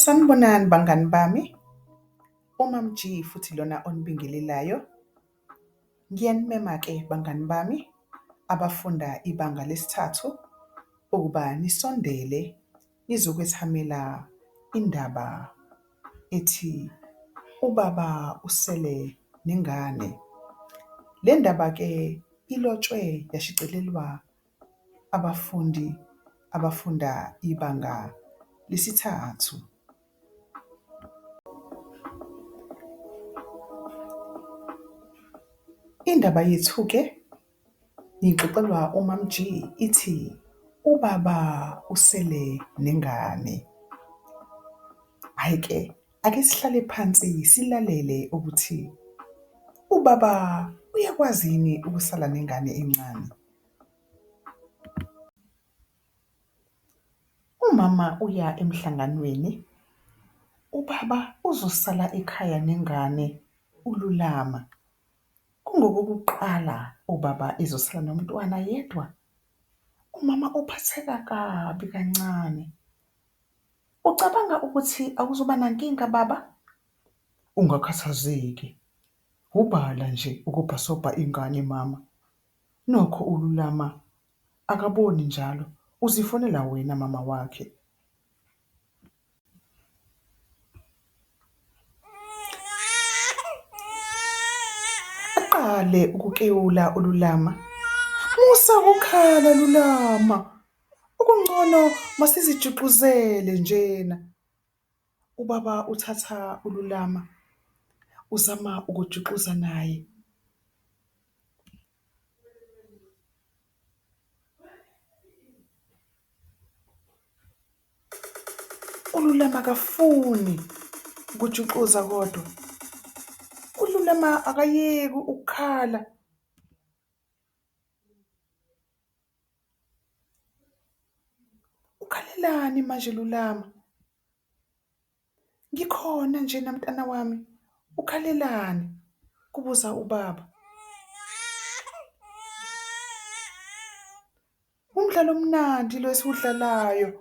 Sanibonani bangani bami, uMam G futhi lona onibingelelayo. Ngiyanimema-ke bangani bami abafunda ibanga lesithathu ukuba nisondele nizokwethamela indaba ethi ubaba usele nengane. Le ndaba-ke ilotshwe yashicilelwa abafundi abafunda ibanga lesithathu. Indaba yethu-ke ngixoxelwa uMam G ithi ubaba usele nengane. Hhayi-ke, ake sihlale phansi silalele ukuthi ubaba uyakwazi yini ukusala nengane encane. Umama uya emhlanganweni, ubaba uzosala ekhaya nengane ululama. Kungokokuqala ubaba ezosala nomntwana yedwa. Umama uphatheka kabi kancane. Ucabanga ukuthi akuzoba nankinga baba? Ungakhathazeki. Ubala nje ukubhasobha ingane mama. Nokho ululama akaboni njalo, uzifonela wena mama wakhe. Aqale ukukewula ululama. Musa ukukhala lulama. Okungcono masizijuxuzele njena. Ubaba uthatha ululama, uzama ukujuxuza naye. Ululama akafuni ukujuxuza kodwa. Ululama akayeki ukukhala. Ukhalelani manje lulama? Ngikhona njena mntana wami. Ukhalelani? Kubuza ubaba. Umdlalo omnandi lo esiwudlalayo.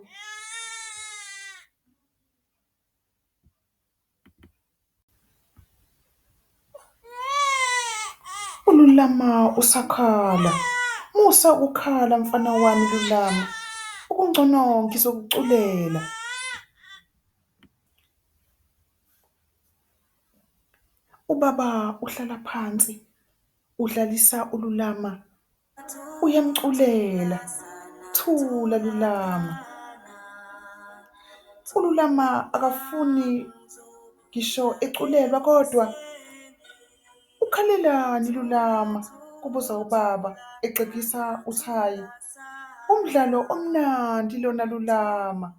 Ululama usakhala. Musa ukukhala mfana wami lulama. Okungcono ngizokuculela. Ubaba uhlala phansi, udlalisa ululama, uyamculela. Thula lulama. Ululama akafuni ngisho eculelwa kodwa. Ukhalelani lulama? Kubuza ubaba exephisa uthayi. Umdlalo omnandi lona lulama.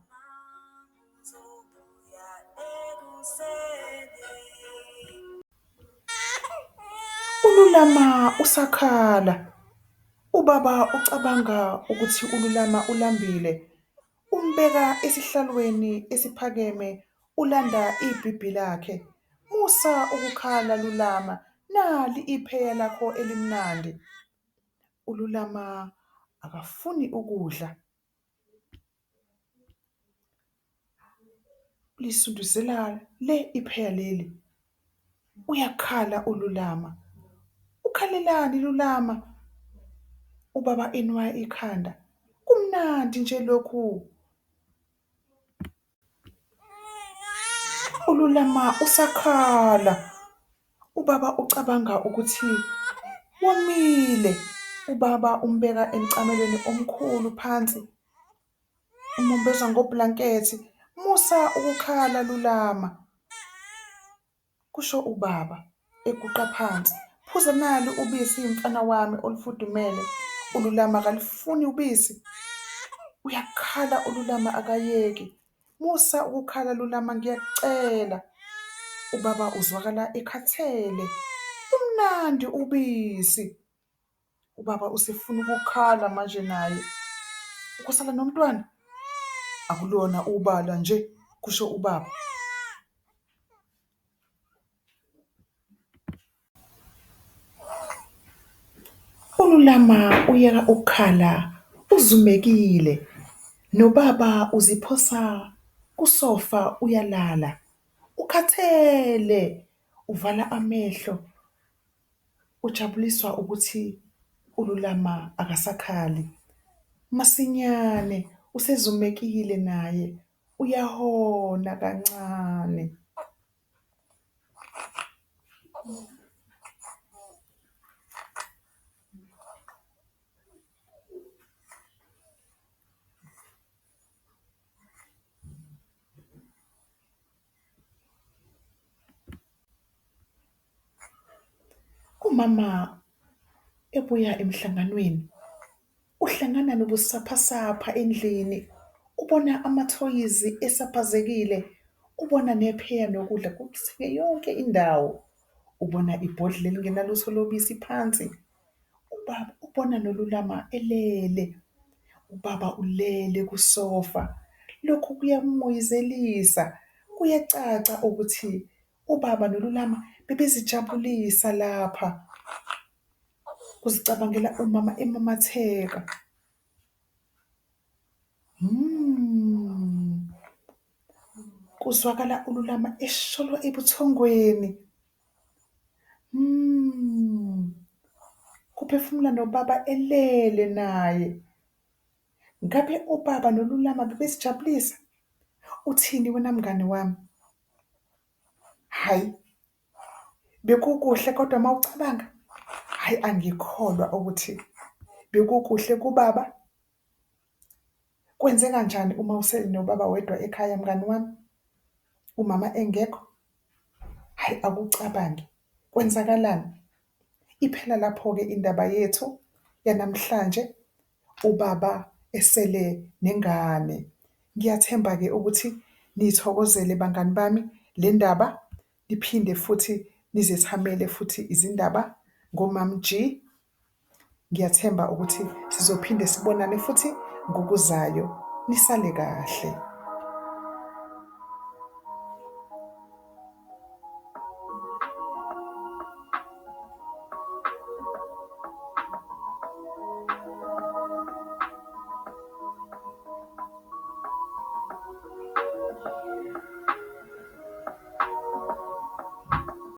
Ululama usakhala. Ubaba ucabanga ukuthi ululama ulambile. Umbeka esihlalweni esiphakeme, ulanda ibhibhi lakhe. Musa ukukhala lulama. Nali ipheya lakho elimnandi. Ululama akafuni ukudla. Lisunduzela le ipheya leli. Uyakhala ululama. Ukhalelani lulama? Ubaba enwa ikhanda. Kumnandi nje lokhu. Ululama usakhala. Ubaba ucabanga ukuthi womile. Ubaba umbeka emcamelweni omkhulu phansi. Umumbeza ngoblankethi. Musa ukukhala lulama. Kusho ubaba eguqa phansi. Phuza nali ubisi mfana wami olufudumele. Ululama akalifuni ubisi. Uyakhala ululama akayeki. Musa ukukhala lulama ngiyakucela. Ubaba uzwakala ekhathele. Umnandi ubisi. Ubaba usefuna ukukhala manje naye. Ukusala nomntwana? Akulona ubala nje, kusho ubaba. Ululama uyeka ukukhala uzumekile. Nobaba uziphosa Kusofa uyalala, ukhathele, uvala amehlo, ujabuliswa ukuthi uLulama akasakhali. Masinyane usezumekile naye, uyahona kancane. Umama ebuya emhlanganweni uhlangana nobusaphasapha endlini, ubona amathoyizi esaphazekile, ubona nepheya nokudla kugcwele yonke indawo, ubona ibhodlela elingenalutho lobisi phansi. Ubaba ubona noLulama elele, ubaba ulele kusofa. Lokhu kuyamoyizelisa, kuyacaca ukuthi ubaba noLulama bebezijabulisa lapha, kuzicabangela umama emamatheka. Kuzwakala uLulama esholwa ebuthongweni. Kuphefumula nobaba elele naye. Ngabe ubaba noLulama bebezijabulisa? Uthini wena mngani wami? Hhayi, bekukuhle kodwa mawucabanga, hhayi angikholwa ukuthi bekukuhle kubaba. Kwenze kanjani uma usenobaba wedwa ekhaya mngani wami? Umama engekho? Hhayi akucabange, kwenzakalani? Iphela lapho-ke indaba yethu yanamhlanje, ubaba esele nengane. Ngiyathemba-ke ukuthi niyithokozele bangani bami le ndaba, niphinde futhi nizithamele futhi izindaba ngoMam G. Ngiyathemba ukuthi sizophinde sibonane futhi ngokuzayo. Nisale kahle.